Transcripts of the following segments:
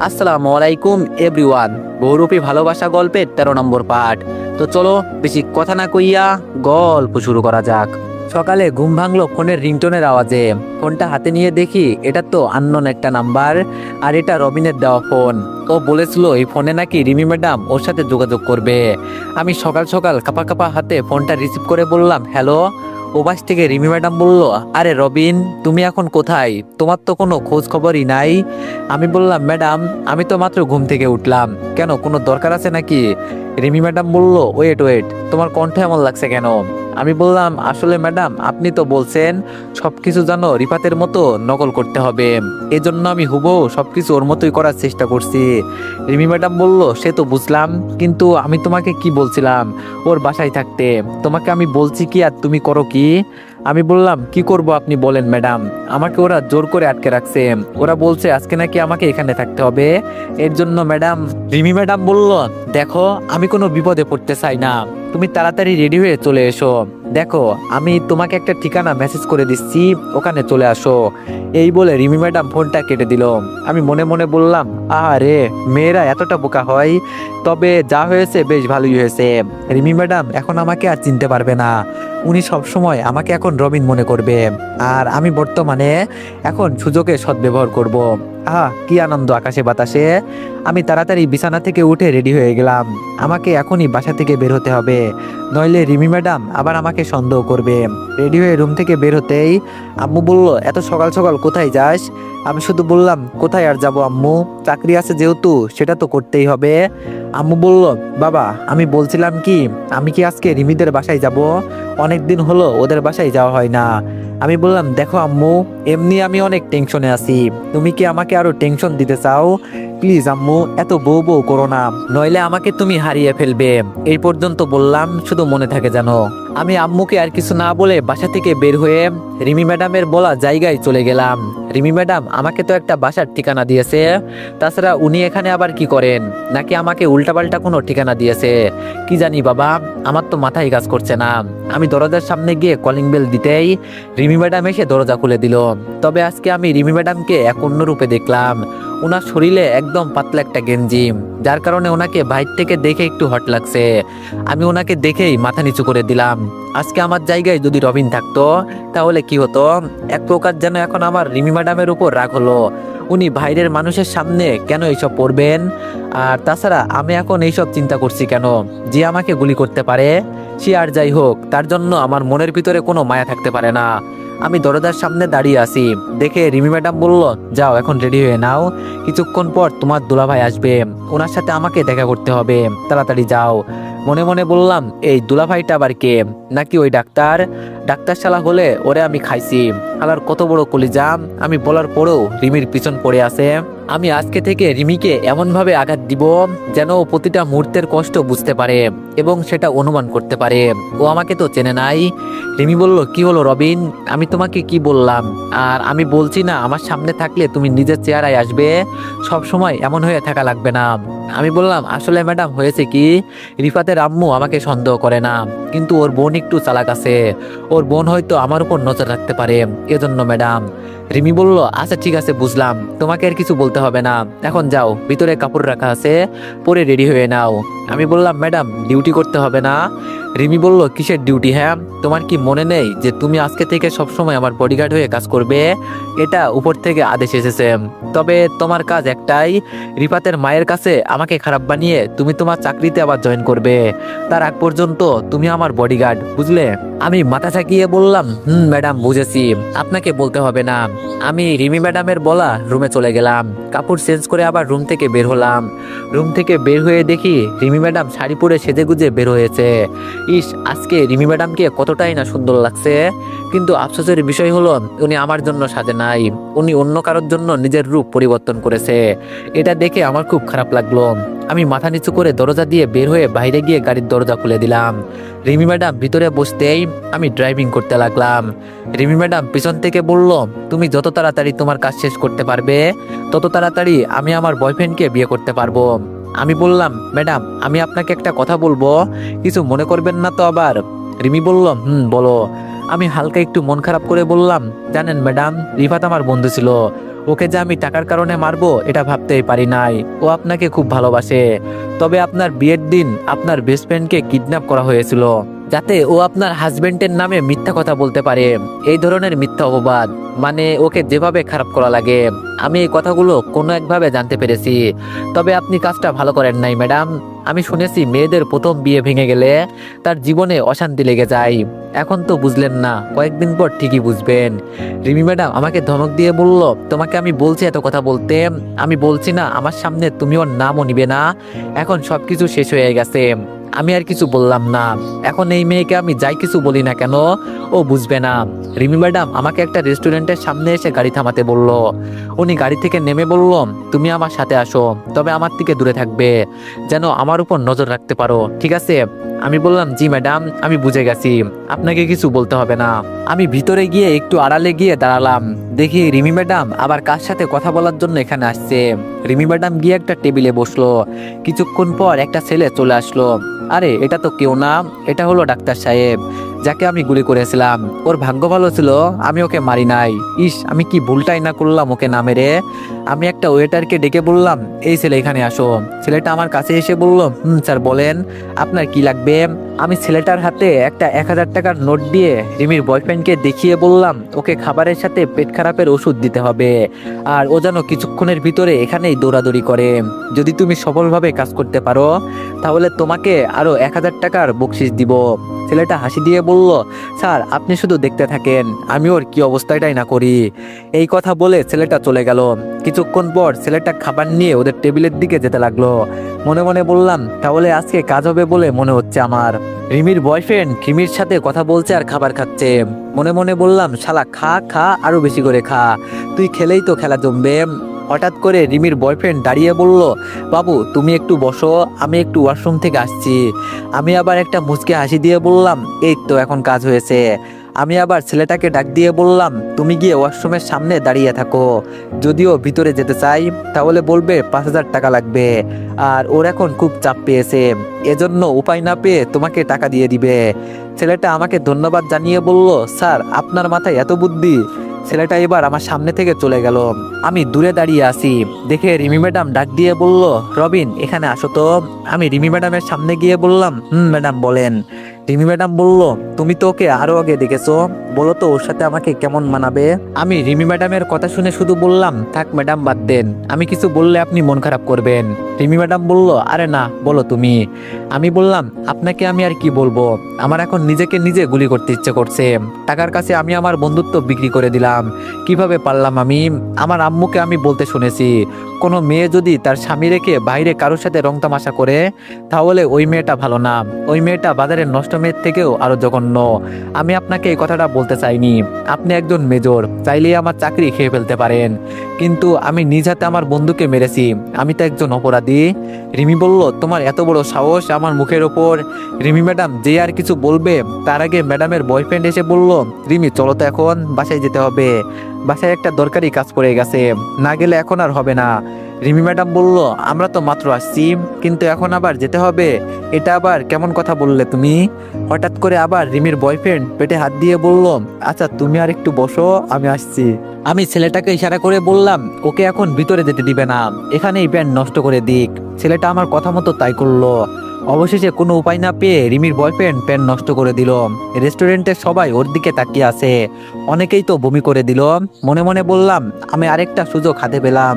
আসসালামু আলাইকুম এভরিওয়ান। বহুরূপী ভালোবাসা গল্পের 13 নম্বর পার্ট। তো চলো বেশি কথা না কইয়া গল্প শুরু করা যাক। সকালে ঘুম ভাঙলো ফোনের রিংটোনের আওয়াজে। ফোনটা হাতে নিয়ে দেখি এটা তো আননোন একটা নাম্বার, আর এটা রবিনের দেওয়া ফোন। ও বলেছিল এই ফোনে নাকি রিমি ম্যাডাম ওর সাথে যোগাযোগ করবে। আমি সকাল সকাল কাপা কাপা হাতে ফোনটা রিসিভ করে বললাম হ্যালো। ওপাশ থেকে রিমি ম্যাডাম বলল, আরে রবিন, তুমি এখন কোথায়? তোমার তো কোনো খোঁজ খবরই নাই। আমি বললাম ম্যাডাম, আমি তো মাত্র ঘুম থেকে উঠলাম, কেন কোনো দরকার আছে নাকি? রিমি ম্যাডাম বলল, ওয়েট ওয়েট, তোমার কণ্ঠ এমন লাগছে কেন? আমি বললাম আসলে ম্যাডাম, আপনি তো বলছেন সবকিছু যেন রিফাতের মতো নকল করতে হবে, এজন্য আমি হুবহু সবকিছু ওর মতোই করার চেষ্টা করছি। রিমি ম্যাডাম বলল, সে তো বুঝলাম, কিন্তু আমি তোমাকে কি বলছিলাম ওর বাসায় থাকতে? তোমাকে আমি বলছি কি আর তুমি করো কি? আমি বললাম কি করব আপনি বলেন ম্যাডাম, আমাকে ওরা জোর করে আটকে রাখছে। ওরা বলছে আজকে নাকি আমাকে এখানে থাকতে হবে, এর জন্য ম্যাডাম। রিমি ম্যাডাম বলল, দেখো আমি কোনো বিপদে পড়তে চাই না, তুমি তাড়াতাড়ি রেডি হয়ে চলে এসো। দেখো আমি তোমাকে একটা ঠিকানা মেসেজ করে দিচ্ছি, ওখানে চলে আসো। এই বলে রিমি ম্যাডাম ফোনটা কেটে দিল। আমি মনে মনে বললাম, আরে মেয়েরা এতটা বোকা হয়। তবে যা হয়েছে বেশ ভালোই হয়েছে। রিমি ম্যাডাম এখন আমাকে আর চিনতে পারবে না। উনি সব সময় আমাকে এখন রবিন মনে করবে, আর আমি বর্তমানে এখন সুযোগে সদ্ব্যবহার করব। কি আনন্দ আকাশে বাতাসে। আমি তাড়াতাড়ি বিছানা থেকে উঠে রেডি হয়ে গেলাম। আমাকে এখনই বাসা থেকে বের হতে হবে, নইলে রিমি ম্যাডাম আবার আমাকে সন্দেহ করবে। রেডি হয়ে রুম থেকে বের হতেই আম্মু বলল, এত সকাল সকাল কোথায় যাস? আমি শুধু বললাম, কোথায় আর যাব আম্মু, চাকরি আছে যেহেতু সেটা তো করতেই হবে। আম্মু বলল, বাবা আমি বলছিলাম কি, আমি কি আজকে রিমিদের বাসায় যাব? অনেকদিন হলো ওদের বাসায় যাওয়া হয় না। আমি বললাম, দেখো আম্মু, এমনি আমি অনেক টেনশনে আছি, তুমি কি আমাকে আরো টেনশন দিতে চাও? প্লিজ আম্মু, এত বউ বউ করো না, নইলে আমাকে তুমি হারিয়ে ফেলবে। এই পর্যন্ত বললাম, শুধু মনে থাকে জানো। আমি আম্মুকে আর কিছু না বলে বাসা থেকে বের হয়ে রিমি ম্যাডামের বলা জায়গায় চলে গেলাম। রিমি ম্যাডাম আমাকে তো একটা বাসার ঠিকানা দিয়েছে, তাছাড়া উনি এখানে আবার কি করেন? নাকি আমাকে উল্টাপাল্টা কোনো ঠিকানা দিয়েছে? কি জানি বাবা, আমার তো মাথায় কাজ করছে না। আমি দরজার সামনে গিয়ে কলিং বেল দিতেই রিমি ম্যাডাম এসে দরজা খুলে দিল। তবে আজকে আমি রিমি ম্যাডামকে এক অন্য রূপে দেখলাম। ওনার শরীরে একদম পাতলা একটা গেঞ্জি, যার কারণে ওনাকে বাইরে থেকে দেখে একটু হট লাগছে। আমি ওনাকে দেখেই মাথা নিচু করে দিলাম। আজকে আমার জায়গায় যদি রবিন থাকতো তাহলে কি হতো? এক প্রকার যেন এখন আমার রিমি ম্যাডামের উপর রাগ হলো। উনি বাইরের মানুষের সামনে কেন এইসব পড়বেন? আর তাছাড়া আমি এখন এইসব চিন্তা করছি কেন? যে আমাকে গুলি করতে পারে, সে আর যাই হোক, তার জন্য আমার মনের ভিতরে কোনো মায়া থাকতে পারে না। আমি দরজার সামনে দাঁড়িয়ে আছি দেখে রিমি ম্যাডাম বলল, যাও এখন রেডি হয়ে নাও, কিছুক্ষণ পর তোমার দুলাভাই আসবে, ওনার সাথে আমাকে দেখা করতে হবে, তাড়াতাড়ি যাও। মনে মনে বললাম, এই দুলাভাইটা আবার কে? নাকি ওই ডাক্তার? ডাক্তার শালা হলে ওরে আমি খাইছি। শালার কত বড় কলিজা! আমি বলার পরেও রিমির পিছন পড়ে আছে। আমি আজকে থেকে রিমিকে এমনভাবে আঘাত দিব যেন ও প্রতিটা মুহূর্তের কষ্ট বুঝতে পারে এবং সেটা অনুমান করতে পারে। ও আমাকে তো চেনে নাই। রিমি বলল, কি হলো রবিন, আমি তোমাকে কি বললাম? আর আমি বলছি না আমার সামনে থাকলে তুমি নিজের চেহারায় আসবে, সব সময় এমন হয়ে থাকা লাগবে না। আমি বললাম, আসলে ম্যাডাম হয়েছে কি, রিফাতের আম্মু আমাকে সন্দেহ করে না, কিন্তু ওর বোন একটু চালাক আছে। ওর বোন হয়তো আমার উপর নজর রাখতে পারে, এজন্য ম্যাডাম। রিমি বলল, আচ্ছা ঠিক আছে বুঝলাম, তোমাকে আর কিছু বলতে হবে না, এখন যাও, ভিতরে কাপড় রাখা আছে, পরে রেডি হয়ে নাও। আমি বললাম, ম্যাডাম ডিউটি করতে হবে না? রিমি বলল, কিসের ডিউটি? হ্যাঁ, তোমার কি মনে নেই যে তুমি আজকে থেকে সবসময় আমার বডিগার্ড হয়ে কাজ করবে? এটা উপর থেকে আদেশ এসেছে। তবে তোমার কাজ একটাই, রিফাতের মায়ের কাছে আমাকে খারাপ বানিয়ে তুমি তোমার চাকরিতে আবার জয়েন করবে। তার আগ পর্যন্ত তুমি আমার বডিগার্ড, বুঝলে? আমি মাথা ঝাঁকিয়ে বললাম, ম্যাডাম বুঝেছি, আপনাকে বলতে হবে না। আমি রিমি ম্যাডামের বলা রুমে চলে গেলাম, কাপড় চেঞ্জ করে আবার রুম থেকে বের হলাম। রুম থেকে বের হয়ে দেখি রিমি ম্যাডাম শাড়ি পরে সেজে গুজে বের হয়েছে। ইস, আজকে রিমি ম্যাডামকে কতটাই না সুন্দর লাগছে। কিন্তু আফসোসের বিষয় হলো উনি আমার জন্য সাজে নাই, উনি অন্য কারোর জন্য নিজের রূপ পরিবর্তন করেছে। এটা দেখে আমার খুব খারাপ লাগলো। আমি মাথা নিচু করে দরজা দিয়ে বের হয়ে বাইরে গিয়ে গাড়ির দরজা খুলে দিলাম। রিমি ম্যাডাম ভিতরে বসতেই আমি ড্রাইভিং করতে লাগলাম। রিমি ম্যাডাম পিছন থেকে বলল, তুমি যত তাড়াতাড়ি তোমার কাজ শেষ করতে পারবে তত তাড়াতাড়ি আমি আমার বয়ফ্রেন্ডকে বিয়ে করতে পারবো। আমি বললাম, ম্যাডাম আমি আপনাকে একটা কথা বলবো, কিছু মনে করবেন না তো আবার? রিমি বলল, বলো। আমি হালকা একটু মন খারাপ করে বললাম, জানেন ম্যাডাম, রিফাত আমার বন্ধু ছিল, ওকে যে আমি টাকার কারণে মারবো এটা ভাবতেই পারি নাই। ও আপনাকে খুব ভালোবাসে। তবে আপনার বিয়ের দিন আপনার বেস্ট ফ্রেন্ডকে কিডন্যাপ করা হয়েছিল, যাতে ও আপনার হাজবেন্ডের নামে মিথ্যা কথা বলতে পারে। এই ধরনের মিথ্যা অপবাদ, মানে ওকে যেভাবে খারাপ করা লাগে, আমি এই কথাগুলো কোনো একভাবে জানতে পেরেছি। তবে আপনি কাজটা ভালো করেন নাই ম্যাডাম। আমি শুনেছি মেয়েদের প্রথম বিয়ে ভেঙে গেলে তার জীবনে অশান্তি লেগে যায়। এখন তো বুঝলেন না, কয়েকদিন পর ঠিকই বুঝবেন। রিমি ম্যাডাম আমাকে ধমক দিয়ে বলল, তোমাকে আমি বলছি এত কথা বলতে, আমি বলছি না আমার সামনে তুমি ওর নামও নিবে না। এখন সবকিছু শেষ হয়ে গেছে, আমি আর কিছু বললাম না। এখন এই মেয়েকে আমি যাই কিছু বলি না কেন, ও বুঝবে না। রিমি ম্যাডাম আমাকে একটা রেস্টুরেন্টের সামনে এসে গাড়ি থামাতে বলল। উনি গাড়ি থেকে নেমে বলল, তুমি আমার সাথে আসো, তবে আমার থেকে দূরে থাকবে, যেন আমার উপর নজর রাখতে পারো, ঠিক আছে? আমি বললাম, জি ম্যাডাম, আমি বুঝে গেছি, আপনাকে কিছু বলতে হবে না। আমি ভিতরে গিয়ে একটু আড়ালে গিয়ে দাঁড়ালাম। দেখি রিমি ম্যাডাম আবার কার সাথে কথা বলার জন্য এখানে আসছে। রিমি ম্যাডাম গিয়ে একটা টেবিলে বসলো। কিছুক্ষণ পর একটা ছেলে চলে আসলো। আরে এটা তো কেউ না, এটা হলো ডাক্তার সাহেব, যাকে আমি গুলি করেছিলাম। ওর ভাগ্য ভালো ছিল আমি ওকে মারি নাই। ইস, আমি কি ভুলটাই না করলাম ওকে না মেরে। আমি একটা ওয়েটারকে ডেকে বললাম, এই ছেলে এখানে আসো। ছেলেটা আমার কাছে এসে বলল, স্যার বলেন, আপনার কি লাগবে? আমি ছেলেটার হাতে একটা 1000 টাকার নোট দিয়ে রিমির বয়ফ্রেন্ডকে দেখিয়ে বললাম, ওকে খাবারের সাথে পেট খারাপের ওষুধ দিতে হবে, আর ও যেন কিছুক্ষণের ভিতরে এখানেই দৌড়াদৌড়ি করে। যদি তুমি সফলভাবে কাজ করতে পারো তাহলে তোমাকে আরো 1000 টাকার বকশিস দিব। ছেলেটা হাসি দিয়ে বলল, স্যার আপনি শুধু দেখতে থাকেন, আমি ওর কি অবস্থাটাই না করি। এই কথা বলে ছেলেটা চলে গেল। কিছুক্ষণ পর ছেলেটা খাবার নিয়ে ওদের টেবিলের দিকে যেতে লাগলো। মনে মনে বললাম, তাহলে আজকে কাজ হবে বলে মনে হচ্ছে আমার। রিমির বয়ফ্রেন্ড রিমির সাথে কথা বলছে আর খাবার খাচ্ছে। মনে মনে বললাম, শালা খা খা, আরো বেশি করে খা, তুই খেলেই তো খেলা জমবে। হঠাৎ করে রিমির বয়ফ্রেন্ড দাঁড়িয়ে বলল, বাবু তুমি একটু বসো, আমি একটু ওয়াশরুম থেকে আসছি। আমি আবার একটা মুচকে হাসি দিয়ে বললাম, এই তো এখন কাজ হয়েছে। আমি আবার ছেলেটাকে ডাক দিয়ে বললাম, তুমি গিয়ে ওয়াশরুমের সামনে দাঁড়িয়ে থাকো, যদিও ভিতরে যেতে চাই তাহলে বলবে 5000 টাকা লাগবে, আর ওর এখন খুব চাপ পেয়েছে, এজন্য উপায় না পেয়ে তোমাকে টাকা দিয়ে দিবে। ছেলেটা আমাকে ধন্যবাদ জানিয়ে বলল, স্যার আপনার মাথায় এত বুদ্ধি। ছেলেটা এবার আমার সামনে থেকে চলে গেল। আমি দূরে দাঁড়িয়ে আছি দেখে রিমি ম্যাডাম ডাক দিয়ে বলল, রবিন এখানে আসো তো। আমি রিমি ম্যাডামের সামনে গিয়ে বললাম, ম্যাডাম বলেন। রিমি ম্যাডাম বলল, তুমি তো ওকে আরো আগে দেখেছো, বলো তো ওর সাথে আমাকে কেমন মানাবে? আমি রিমি ম্যাডামের কথা শুনে শুধু বললাম, থাক ম্যাডাম বাদ দেন, আমি কিছু বললে আপনি মন খারাপ করবেন। রিমি ম্যাডাম বলল, আরে না বলো তুমি। আমি বললাম, আপনাকে আমি আর কি বলবো, আমার এখন নিজেকে নিজে গুলি করতে ইচ্ছে করছে। টাকার কাছে আমি আমার বন্ধুত্ব বিক্রি করে দিলাম, কিভাবে পারলাম আমি? আমার আম্মুকে আমি বলতে শুনেছি, কোনো মেয়ে যদি তার স্বামী রেখে বাইরে কারোর সাথে রং তামাশা করে তাহলে ওই মেয়েটা ভালো না, ওই মেয়েটা বাজারের নষ্ট মেয়ের থেকেও আরো জঘন্য। আমি আপনাকে এই কথাটা বলতে চাইনি, আপনি একজন মেজর, চাইলেই আমার চাকরি খেয়ে ফেলতে পারেন, কিন্তু আমি নিজ হাতে আমার বন্ধুকে মেরেছি, আমি তো একজন অপরাধী। রিমি বলল, তোমার এত বড় সাহস আমার মুখের ওপর? রিমি ম্যাডাম যে আর কিছু বলবে তার আগে ম্যাডামের বয়ফ্রেন্ড এসে বলল, রিমি চলো তো এখন বাসায় যেতে হবে, বাসায় একটা দরকারি কাজ পড়ে গেছে, না গেলে এখন আর হবে না। রিমি ম্যাডাম বলল, আমরা তো মাত্র আসছি, কিন্তু এখন আবার যেতে হবে, এটা আবার কেমন কথা বললে তুমি? হঠাৎ করে আবার রিমির বয়ফ্রেন্ড পেটে হাত দিয়ে বলল, আচ্ছা তুমি আর একটু বসো, আমি আসছি। আমি ছেলেটাকে ইশারা করে বললাম, ওকে এখন ভিতরে যেতে দিবে না, এখানেই প্যান্ট নষ্ট করে দিক। ছেলেটা আমার কথা মতো তাই করলো। অবশেষে কোনো উপায় না পেয়ে রিমির বয়ফ্রেন্ড প্যান্ট নষ্ট করে দিল। রেস্টুরেন্টের সবাই ওর দিকে তাকিয়ে আছে, অনেকেই তো বমি করে দিল। মনে মনে বললাম, আমি আরেকটা সুযোগ হাতে পেলাম,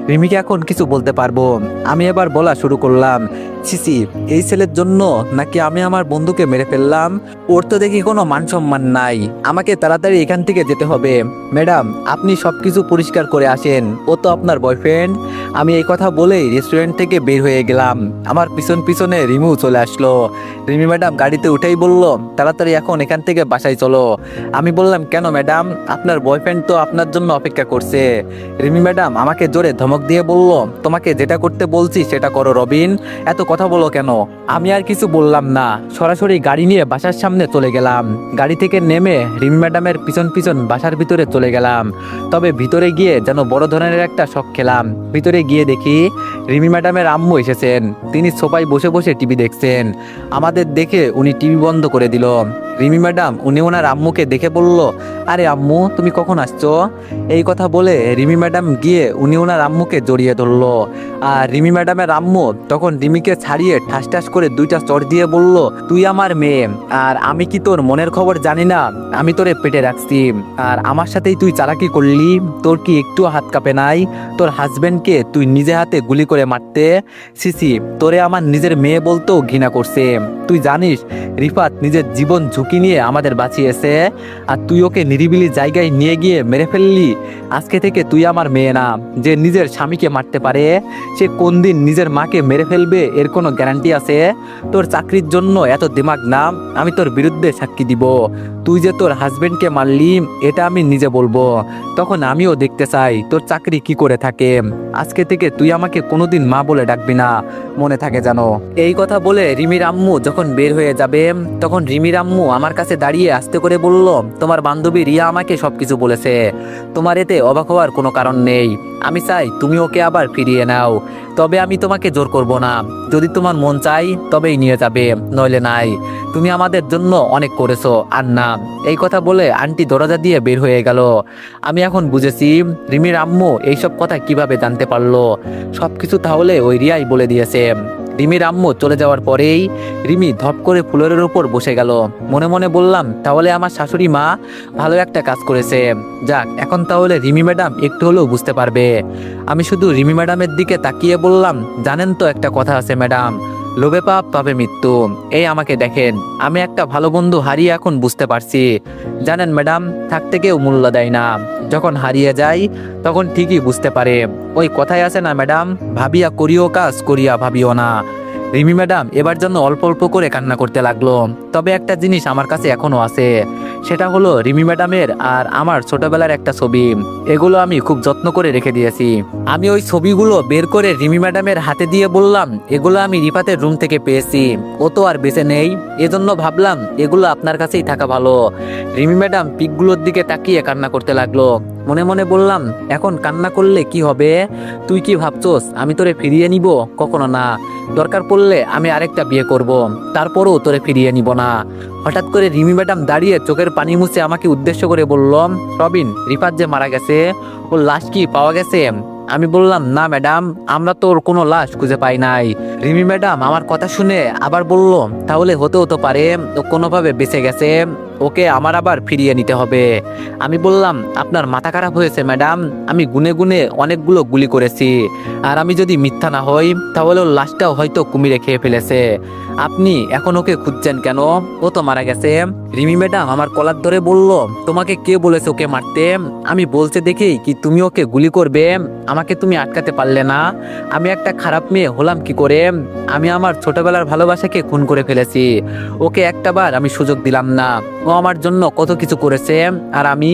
রিমিকে এখন কিছু বলতে পারবো। আমি এবার বলা শুরু করলাম, সিসি এই ছেলের জন্য নাকি আমি আমার বন্ধুকে মেরে ফেললাম? ওর তো দেখি কোনো মান সম্মান নাই, আমাকে তাড়াতাড়ি এখান থেকে যেতে হবে। ম্যাডাম আপনি সবকিছু পরিষ্কার করে আসেন, ও তো আপনার বয়ফ্রেন্ড। আমি এই কথা বলেই রেস্টুরেন্ট থেকে বের হয়ে গেলাম। আমার পিছন পিছনে রিমিও চলে আসলো। রিমি ম্যাডাম গাড়িতে উঠেই বলল, তাড়াতাড়ি এখন এখান থেকে বাসায় চলো। আমি বললাম, কেন ম্যাডাম, আপনার বয়ফ্রেন্ড তো আপনার জন্য অপেক্ষা করছে। রিমি ম্যাডাম আমাকে জোরে ধমক দিয়ে বলল, তোমাকে যেটা করতে বলছি সেটা করো রবিন, এত কথা বলো কেন? আমি আর কিছু বললাম না, সরাসরি গাড়ি নিয়ে বাসার সামনে চলে গেলাম। গাড়ি থেকে নেমে রিমি ম্যাডামের পিছন পিছন বাসার ভিতরে চলে গেলাম। তবে ভিতরে গিয়ে যেন বড় ধরনের একটা শক খেলাম। ভিতরে গিয়ে দেখি রিমি ম্যাডামের আম্মু এসেছেন, তিনি সোফায় বসে বসে টিভি দেখছেন। আমাদের দেখে উনি টিভি বন্ধ করে দিল। রিমি ম্যাডাম উনি ওনার আম্মুকে দেখে বলল, আরে আম্মু তুমি কখন আসছো? এই কথা বলে রিমি ম্যাডাম গিয়ে উনি ওনার আম্মুকে জড়িয়ে ধরলো। আর রিমি ম্যাডামের আম্মু তখন রিমিকে ছাড়িয়ে ঠাস ঠাস করে দুইটা চড় দিয়ে বলল, তুই আমার মেয়ে, আর আমি কি তোর মনের খবর জানি না? আমি তোরে পেটে রাখছি, আর আমার সাথেই তুই চালাকি করলি। তোর কি একটু হাত কাঁপে নাই তোর হাজবেন্ডকে তুই নিজে হাতে গুলি করে মারতে? সিসি, তোরে আমার নিজের মেয়ে বলতেও ঘৃণা করছে। তুই জানিস রিফাত নিজের জীবন ঝুঁকি নিয়ে আমাদের বাঁচিয়েছে, আর তুই ওকে নিরিবিলি জায়গায় নিয়ে গিয়ে মেরে ফেললি। আজকে থেকে তুই আমার মেয়ে না। যে নিজের স্বামীকে মারতে পারে সে কোন দিন নিজের মাকে মেরে ফেলবে এর কোনো গ্যারান্টি আছে? তোর চাকরির জন্য এত দিমাগ না, আমি তোর বিরুদ্ধে সাক্ষী দিব। তুই যে তোর হাজবেন্ডকে মারলি এটা আমি নিজে বলবো, তখন আমিও দেখতে চাই তোর চাকরি কি করে থাকে। আজকে থেকে তুই আমাকে কোনোদিন মা বলে ডাকবি না, মনে থাকে জানো। এই কথা বলে রিমির আম্মু যখন বের হয়ে যাবে তখন রিমির আম্মু আমার কাছে দাঁড়িয়ে আস্তে করে বলল, তোমার বান্ধবী রিয়া আমাকে সবকিছু বলেছে, তোমার এতে অবাক হওয়ার কোনো কারণ নেই। আমি চাই তুমি ওকে আবার ফিরিয়ে নাও, তবে আমি তোমাকে জোর করব না। যদি তোমার মন চাই তবেই নিয়ে যাবে, নইলে নাই। তুমি আমাদের জন্য অনেক করেছো, আর না। এই কথা বলে আন্টি দরজা দিয়ে বের হয়ে গেল। আমি এখন বুঝেছি রিমির আম্মু এইসব কথা কিভাবে জানতে পারলো। সবকিছু তাহলে ওই রিয়াই বলে দিয়েছে। রিমির আম্মু চলে যাওয়ার পরেই রিমি ধপ করে ফ্লোরের উপর বসে গেল। মনে মনে বললাম, তাহলে আমার শাশুড়ি মা ভালো একটা কাজ করেছে। যাক, এখন তাহলে রিমি ম্যাডাম একটু হলেও বুঝতে পারবে। আমি শুধু রিমি ম্যাডামের দিকে তাকিয়ে বললাম, জানেন তো একটা কথা আছে ম্যাডাম, লোভে পাপ পাবে মৃত্যু। এই আমাকে দেখেন, আমি একটা ভালো বন্ধু হারিয়ে এখন বুঝতে পারছি। জানেন ম্যাডাম, থাকতে কেউ মূল্য দেয় না, যখন হারিয়ে যায় তখন ঠিকই বুঝতে পারে। ওই কথাই আছে না ম্যাডাম, ভাবিয়া করিও কাজ, করিয়া ভাবিও না। রিমি ম্যাডাম এবার জন্য অল্প অল্প করে কান্না করতে লাগলো। তবে একটা জিনিস আমার কাছে এখনো আছে, সেটা হলো রিমি ম্যাডামের আর আমার ছোটবেলার একটা ছবি। এগুলো আমি খুব যত্ন করে রেখে দিয়েছি। আমি ওই ছবিগুলো বের করে রিমি ম্যাডামের হাতে দিয়ে বললাম, এগুলো আমি রিফাতের রুম থেকে পেয়েছি, ও তো আর বেঁচে নেই, এজন্য ভাবলাম এগুলো আপনার কাছেই থাকা ভালো। রিমি ম্যাডাম পিকগুলোর দিকে তাকিয়ে কান্না করতে লাগলো। মনে মনে বললাম, এখন কান্না করলে কি হবে? তুই কি ভাবছোস আমি তোরে ফিরিয়ে নিব? কখনো না। দরকার পড়লে আমি আরেকটা বিয়ে করব, তারপরও তোরে ফিরিয়ে নিব না। হঠাৎ করে রিমি ম্যাডাম দাঁড়িয়ে চোখের পানি মুছে আমাকে উদ্দেশ্য করে বলল, রবিন, রিফাত যে মারা গেছে ওর লাশ কি পাওয়া গেছে? আমি বললাম, না ম্যাডাম, আমরা তো ওর কোনো লাশ খুঁজে পাই নাই। রিমি ম্যাডাম আমার কথা শুনে আবার বলল, তাহলে হতেও তো পারে ও কোনোভাবে বেঁচে গেছে, ওকে আমার আবার ফিরিয়ে নিতে হবে। আমি বললাম, আপনার মাথা খারাপ হয়েছে ম্যাডাম, আমি গুনে গুনে অনেকগুলো গুলি করেছি, আর আমি যদি মিথ্যা না হই তাহলে ওর লাশটাও হয়তো কুমিরে খেয়ে ফেলেছে। আপনি এখন ওকে খুঁজছেন কেন? ও তো মারা গেছে। রিমি ম্যাডাম আমার কলার ধরে বলল, তোমাকে কে বলেছে ওকে মারতে? আমি বলছে দেখেই কি তুমি ওকে গুলি করবে? আমাকে তুমি আটকাতে পারলে না। আমি একটা খারাপ মেয়ে হলাম কি করে? আমি আমার ছোটবেলার ভালোবাসাকে খুন করে ফেলেছি, ওকে একটাবার আমি সুযোগ দিলাম না। ও আমার জন্য কত কিছু করেছে, আর আমি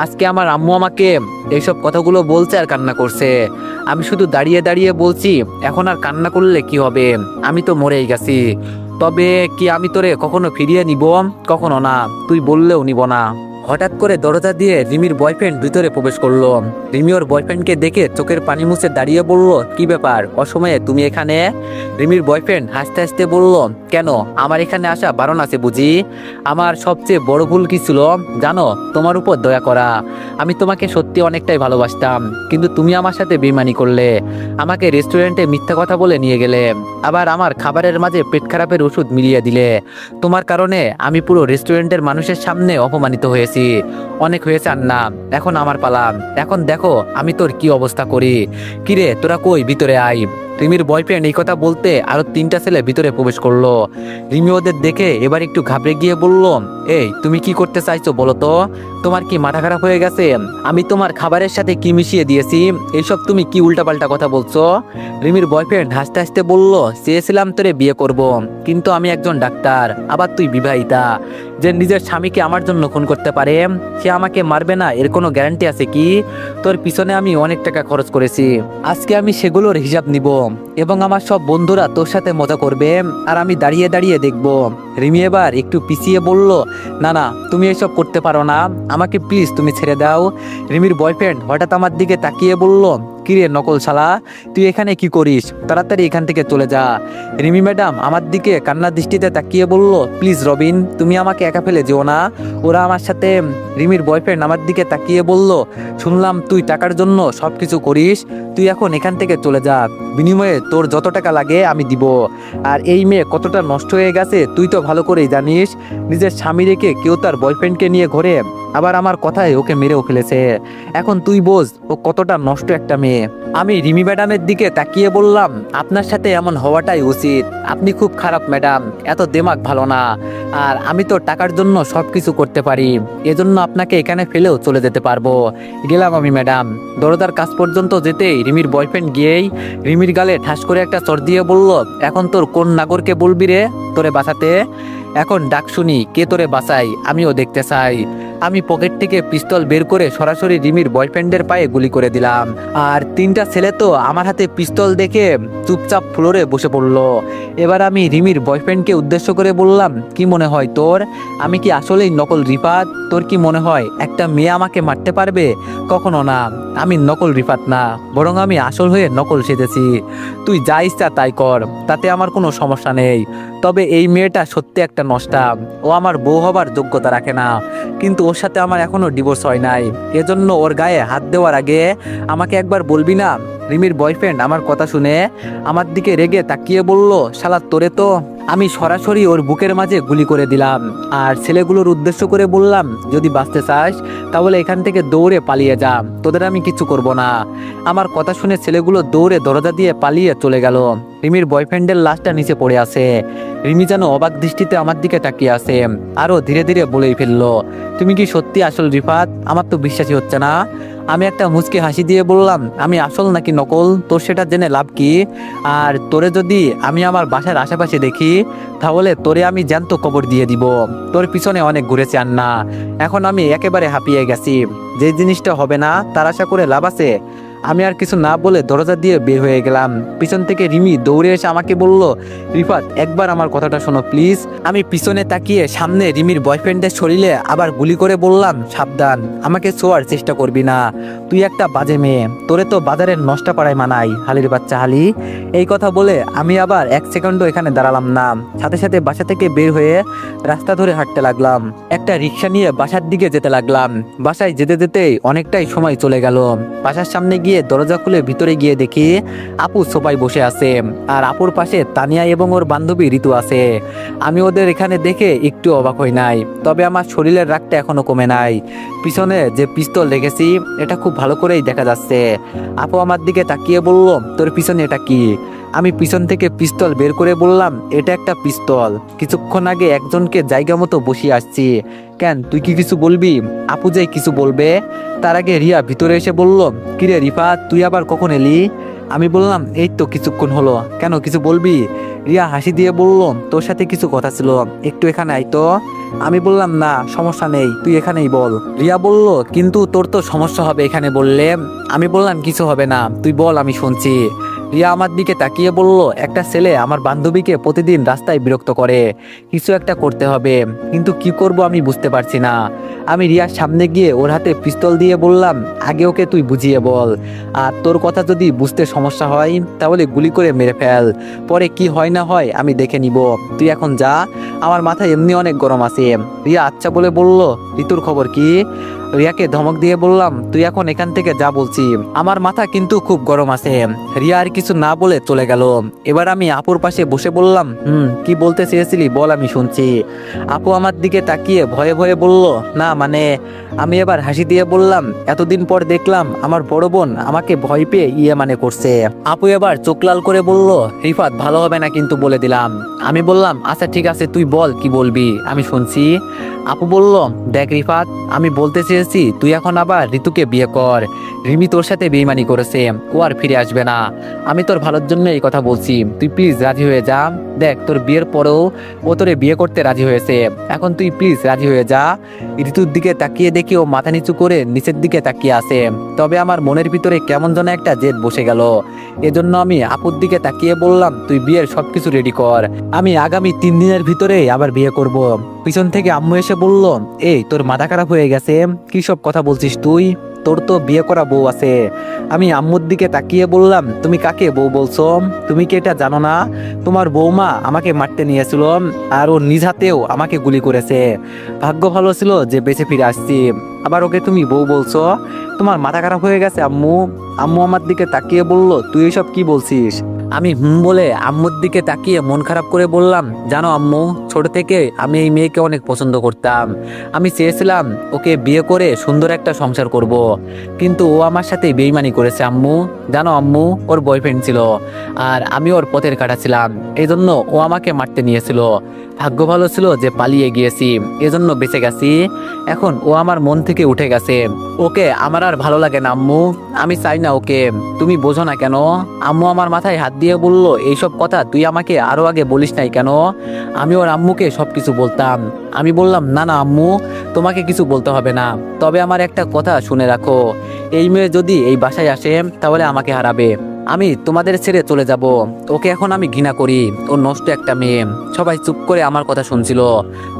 আজকে আমার আম্মু আমাকে এইসব কথাগুলো বলছে আর কান্না করছে। আমি শুধু দাঁড়িয়ে দাঁড়িয়ে বলছি, এখন আর কান্না করলে কি হবে? আমি তো মরেই গেছি। তবে কি আমি তোরে কখনো ফিরিয়ে নিব? কখনো না, তুই বললেও নিব না। হঠাৎ করে দরজা দিয়ে রিমির বয়ফ্রেন্ড ভিতরে প্রবেশ করলো। রিমি ওর বয়ফ্রেন্ডকে দেখে চোখের পানি মুছে দাঁড়িয়ে বলল, কি ব্যাপার, অসময়ে তুমি এখানে? রিমির বয়ফ্রেন্ড হাসতে হাসতে বলল, কেন, আমার এখানে আসা বারণ আছে বুঝি? আমার সবচেয়ে বড় ভুল কি ছিল জানো? তোমার উপর দয়া করা। আমি তোমাকে সত্যি অনেকটাই ভালোবাসতাম, কিন্তু তুমি আমার সাথে বেইমানি করলে। আমাকে রেস্টুরেন্টে মিথ্যা কথা বলে নিয়ে গেলে, আবার আমার খাবারের মাঝে পেট খারাপের ওষুধ মিলিয়ে দিলে। তোমার কারণে আমি পুরো রেস্টুরেন্টের মানুষের সামনে অপমানিত হয়েছি। অনেক হয়েছে আর না, এখন আমার পালা। এখন দেখো আমি তোর কি অবস্থা করি। কিরে তোরা কই, ভিতরে আয়। রিমির বয়ফ্রেন্ড এই কথা বলতে আরো 3টা ছেলে ভিতরে প্রবেশ করলো। রিমি ওদের দেখে এবার একটু ঘাবড়ে গিয়ে বলল, এই তুমি কি করতে চাইছো বলো তো? তোমার কি মাথা খারাপ হয়ে গেছে? আমি তোমার খাবারের সাথে কি মিশিয়ে দিয়েছি? এইসব তুমি কি উল্টাপাল্টা কথা বলছো? রিমির বয়ফ্রেন্ড হাসতে হাসতে বলল, চেয়েছিলাম তোরে বিয়ে করব, কিন্তু আমি একজন ডাক্তার, আবার তুই বিবাহিতা। যে নিজের স্বামীকে আমার জন্য খুন করতে পারে সে আমাকে মারবে না এর কোনো গ্যারান্টি আছে কি? তোর পিছনে আমি অনেক টাকা খরচ করেছি, আজকে আমি সেগুলোর হিসাব নিব, এবং আমার সব বন্ধুরা তোর সাথে মজা করবে, আর আমি দাঁড়িয়ে দাঁড়িয়ে দেখব। রিমি এবার একটু পিছিয়ে বলল, না না, তুমি এসব করতে পারো না, আমাকে প্লিজ তুমি ছেড়ে দাও। রিমির বয়ফ্রেন্ড হঠাৎ আমার দিকে তাকিয়ে বলল, কিরে নকল শালা, তুই এখানে কি করিস? তাড়াতাড়ি এখান থেকে চলে যা। রিমি ম্যাডাম আমার দিকে কান্নার দৃষ্টিতে তাকিয়ে বলল, প্লিজ রবিন, তুমি আমাকে একা ফেলে যেও না। ওরা আমার সাথে। রিমির বয়ফ্রেন্ড আমার দিকে তাকিয়ে বলল, শুনলাম তুই টাকার জন্য সবকিছু করিস, তুই এখন এখান থেকে চলে যা, বিনিময়ে তোর যত টাকা লাগে আমি দিব। আর এই মেয়ে কতটা নষ্ট হয়ে গেছে তুই তো ভালো করেই জানিস। নিজের স্বামী রেখে কেউ তার বয়ফ্রেন্ডকে নিয়ে ঘোরে, আবার আমার কথায় ওকে মেরেও ফেলেছে। এখন তুই বোঝ ও কতটা নষ্ট একটা মেয়ে। আমি রিমি ম্যাডামের দিকে তাকিয়ে বললাম, আপনার সাথে এমন হওয়াটাই উচিত। আপনি খুব খারাপ ম্যাডাম, এত দেমাগ ভালো না। আর আমি তো টাকার জন্য সবকিছু করতে পারি, এজন্য আপনাকে এখানে ফেলেও চলে যেতে পারবো। গেলাম আমি ম্যাডাম। দরজার কাছ পর্যন্ত যেতেই রিমির বয়ফ্রেন্ড গিয়েই রিমির গালে ঠাস করে একটা চড় দিয়ে বলল, এখন তোর কোন নাগরকে বলবি রে তোরে বাঁচাতে? এখন ডাক শুনি কে তোরে বাঁচাই, আমিও দেখতে চাই। আমি পকেট থেকে পিস্তল বের করে সরাসরি রিমির বয়ফ্রেন্ডের পায়ে গুলি করে দিলাম। আর তিনটা ছেলে তো আমার হাতে পিস্তল দেখে চুপচাপ ফ্লোরে বসে পড়লো। এবার আমি রিমির বয়ফ্রেন্ডকে উদ্দেশ্য করে বললাম, কি মনে হয় তোর? আমি কি আসলেই নকল রিফাত? তোর কি মনে হয় একটা মেয়ে আমাকে মারতে পারবে? কখনো না, আমি নকল রিফাত না, বরং আমি আসল হয়ে নকল সেজেছি। তুই যা ইচ্ছা তাই কর, তাতে আমার কোনো সমস্যা নেই। তবে এই মেয়েটা সত্যি একটা নষ্টা, ও আমার বউ হবার যোগ্যতা রাখে না। কিন্তু ওর সাথে আমার এখনো ডিভোর্স হয় নাই, এজন্য ওর গায়ে হাত দেওয়ার আগে আমাকে একবার বলবি না? রিমির বয়ফ্রেন্ড আমার কথা শুনে আমার দিকে রেগে তাকিয়ে বলল, শালা তোরে তো। আমি সরাসরি ওর বুকের মাঝে গুলি করে দিলাম। আর ছেলেগুলোর উদ্দেশ্য করে বললাম, যদি বাঁচতে চাস তাহলে এখান থেকে দৌড়ে পালিয়ে যা, তোদের আমি কিছু করব না। আমার কথা শুনে ছেলেগুলো দৌড়ে দরজা দিয়ে পালিয়ে চলে গেল। রিমির বয়ফ্রেন্ডের লাশটা নিচে পড়ে আছে। রিমি যেন অবাক দৃষ্টিতে আমার দিকে তাকিয়ে আছে। আরো ধীরে ধীরে বলেই ফেললো, তুমি কি সত্যি আসল রিফাত? আমার তো বিশ্বাসই হচ্ছে না। আমি একটা মুচকি হাসি দিয়ে বললাম, আমি আসল নাকি নকল তোর সেটা জেনে লাভ কি? আর তোরে যদি আমি আমার বাসার আশেপাশে দেখি তাহলে তোরে আমি জ্যান্ত কবর দিয়ে দিব। তোর পিছনে অনেক ঘুরেছি আর না, এখন আমি একেবারে হাঁপিয়ে গেছি। যে জিনিসটা হবে না তার আশা করে লাভ আছে? আমি আর কিছু না বলে দরজা দিয়ে বের হয়ে গেলাম। পিছন থেকে রিমি দৌড়ে এসে আমাকে বলল, রিফাত একবার আমার কথাটা শোনো প্লিজ। আমি পিছনে তাকিয়ে সামনে রিমির বয়ফ্রেন্ডের শরীরে আবার গুলি করে বললাম, সাবধান, আমাকে ছোঁয়ার চেষ্টা করবি না, তুই একটা বাজে মেয়ে, তোরে তো বাজারের নষ্টা পাড়ায় মানাই, হালির বাচ্চা হালি। এই কথা বলে আমি আবার এক সেকেন্ডও এখানে দাঁড়ালাম না, সাথে সাথে বাসা থেকে বের হয়ে রাস্তা ধরে হাঁটতে লাগলাম। একটা রিক্সা নিয়ে বাসার দিকে যেতে লাগলাম। বাসায় যেতে যেতেই অনেকটাই সময় চলে গেল। বাসার সামনে গিয়ে দরজা খুলে ভিতরে গিয়ে দেখি আপু সোফায় বসে আছে, আর আপুর পাশে তানিয়া এবং ওর বান্ধবী ঋতু আছে। আমি ওদের এখানে দেখে একটু অবাক হই নাই, তবে আমার শরীরের রাগটা এখনো কমে নাই। পিছনে যে পিস্তল রেখেছি এটা খুব ভালো করেই দেখা যাচ্ছে। আপু আমার দিকে তাকিয়ে বলল, তোর পিছনে এটা কি? আমি পিছন থেকে পিস্তল বের করে বললাম, এটা একটা পিস্তল, কিছুক্ষণ আগে একজনকে জায়গা মতো বসিয়ে আসছি। কেন, তুই কি কিছু বলবি? আপু যে কিছু বলবে তার আগে রিয়া ভিতরে এসে বলল, কিরে রিফাত, তুই আবার কখন এলি? আমি বললাম, এই তো কিছুক্ষণ হলো। কেন, কিছু বলবি? রিয়া হাসি দিয়ে বলল, তোর সাথে কিছু কথা ছিল, একটু এখানে আয় তো। আমি বললাম, না সমস্যা নেই, তুই এখানেই বল। রিয়া বলল, কিন্তু তোর তো সমস্যা হবে এখানে বললে। আমি বললাম, কিছু হবে না, তুই বল, আমি শুনছি। রিয়া আমার দিকে তাকিয়ে বলল, একটা ছেলে আমার বান্ধবীকে প্রতিদিন রাস্তায় বিরক্ত করে, কিছু একটা করতে হবে, কিন্তু কি করব আমি বুঝতে পারছি না। আমি রিয়ার সামনে গিয়ে ওর হাতে পিস্তল দিয়ে বললাম, আগে ওকে তুই বুঝিয়ে বল, আর তোর কথা যদি বুঝতে সমস্যা হয় তাহলে গুলি করে মেরে ফেল, পরে কি হয় না হয় আমি দেখে নিব। তুই এখন যা, আমার মাথায় এমনি অনেক গরম আছে। রিয়া আচ্ছা বলে বলল, ঋতুর খবর কি? রিয়াকে ধমক দিয়ে বললাম, তুই এখন এখান থেকে যা বলছি, আমার মাথা কিন্তু খুব গরম আছে। রিয়া আর কিছু না বলে চলে গেল। এবার আমি আপুর পাশে বসে বললাম, কি বলতে চেয়েছিলি বল, আমি শুনছি। আপু আমার দিকে তাকিয়ে ভয়ে ভয়ে বলল, না মানে। আমি এবার হাসি দিয়ে বললাম, এতদিন পর দেখলাম আমার বড় বোন আমাকে ভয় পেয়ে মানে করছে। আপু এবার চোখ লাল করে বলল, রিফাত ভালো হবে না কিন্তু বলে দিলাম। আমি বললাম, আচ্ছা ঠিক আছে, তুই বল কি বলবি, আমি শুনছি। আপু বলল, দেখ রিফাত, আমি বলতে চেয়েছি তুই এখন আবার ঋতুকে বিয়ে কর। রিমি তোর সাথে বেইমানি করেছে, ও আর ফিরে আসবে না। আমি তোর ভালোর জন্য এই কথা বলছি, তুই প্লিজ রাজি হয়ে যা। দেখ, তোর বিয়ের পরেও ও তোরে বিয়ে করতে রাজি হয়েছে, এখন তুই প্লিজ রাজি হয়ে যা। ঋতুর দিকে তাকিয়ে দেখি ও মাথা নিচু করে নিচের দিকে তাকিয়ে আছে, তবে আমার মনের ভিতরে কেমন যেন একটা জেদ বসে গেল। এজন্য আমি আপুর দিকে তাকিয়ে বললাম, তুই বিয়ের সবকিছু রেডি কর, আমি আগামী 3 দিনের ভিতরে আবার বিয়ে করব। পিছন থেকে আম্মু এসে বলল, এই তোর মাথা খারাপ হয়ে গেছে, কি সব কথা বলছিস তুই? তোর তো বিয়ে করা বউ আছে। আমি আম্মুর দিকে তাকিয়ে বললাম, তুমি কাকে বউ বলছো? তুমি কি এটা জানো না? তোমার বৌমা আমাকে মারতে নিয়েছিল, আর ও নিজ হাতেও আমাকে গুলি করেছে। ভাগ্য ভালো ছিল যে বেঁচে ফিরে আসছি, আবার ওকে তুমি বউ বলছো? তোমার মাথা খারাপ হয়ে গেছে আম্মু? আম্মু আমার দিকে তাকিয়ে বলল, তুই এসব কি বলছিস? আমি বলে আম্মুর দিকে তাকিয়ে মন খারাপ করে বললাম, জানো আম্মু, ছোট থেকে আমি এই মেয়েকে অনেক পছন্দ করতাম। আমি চেয়েছিলাম ওকে বিয়ে করে সুন্দর একটা সংসার করব, কিন্তু ও আমার সাথে বেইমানি করেছে আম্মু। জানো আম্মু, ওর বয়ফ্রেন্ড ছিল, আর আমি ওর পথের কাটা ছিলাম, এই জন্য ও আমাকে মারতে নিয়েছিল। ভাগ্য ভালো ছিল যে পালিয়ে গিয়েছি, এজন্য বেঁচে গেছি। এখন ও আমার মন থেকে উঠে গেছে, ওকে আমার আর ভালো লাগে না আম্মু। আমি চাই না ওকে। তুমি বোঝো না কেন? আম্মু আমার মাথায় হাত দিয়ে বলল, এইসব কথা তুই আমাকে আরো আগে বলিস নাই কেন? আমি ওর আম্মুকে সবকিছু বলতাম। আমি বললাম, না না আম্মু, তোমাকে কিছু বলতে হবে না, তবে আমার একটা কথা শুনে রাখো, এই মেয়ে যদি এই বাসায় আসে তাহলে আমাকে হারাবে। আমি তোমাদের ছেড়ে চলে যাব। ওকে এখন আমি ঘৃণা করি, ও নষ্ট একটা মেয়ে। সবাই চুপ করে আমার কথা শুনছিল,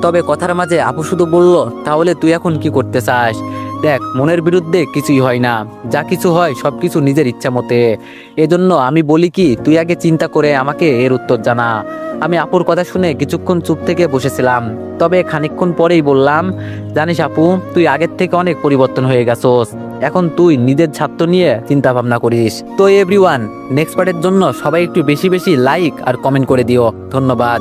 তবে কথার মাঝে আপু শুধু বলল, তাহলে তুই এখন কি করতে চাস? দেখ, মনের বিরুদ্ধে কিছুই হয় না, যা কিছু হয় সবকিছু নিজের ইচ্ছা মতে। এজন্য আমি বলি কি, তুই আগে চিন্তা করে আমাকে এর উত্তর জানা। আমি আপুর কথা শুনে কিছুক্ষণ চুপ থেকে বসেছিলাম, তবে খানিকক্ষণ পরেই বললাম, জানিস আপু, তুই আগের থেকে অনেক পরিবর্তন হয়ে গেছোস। এখন তুই নিজের স্বার্থ নিয়ে চিন্তা ভাবনা করিস। তো এভরিওয়ান, নেক্সট পার্টের জন্য সবাই একটু বেশি বেশি লাইক আর কমেন্ট করে দিও। ধন্যবাদ।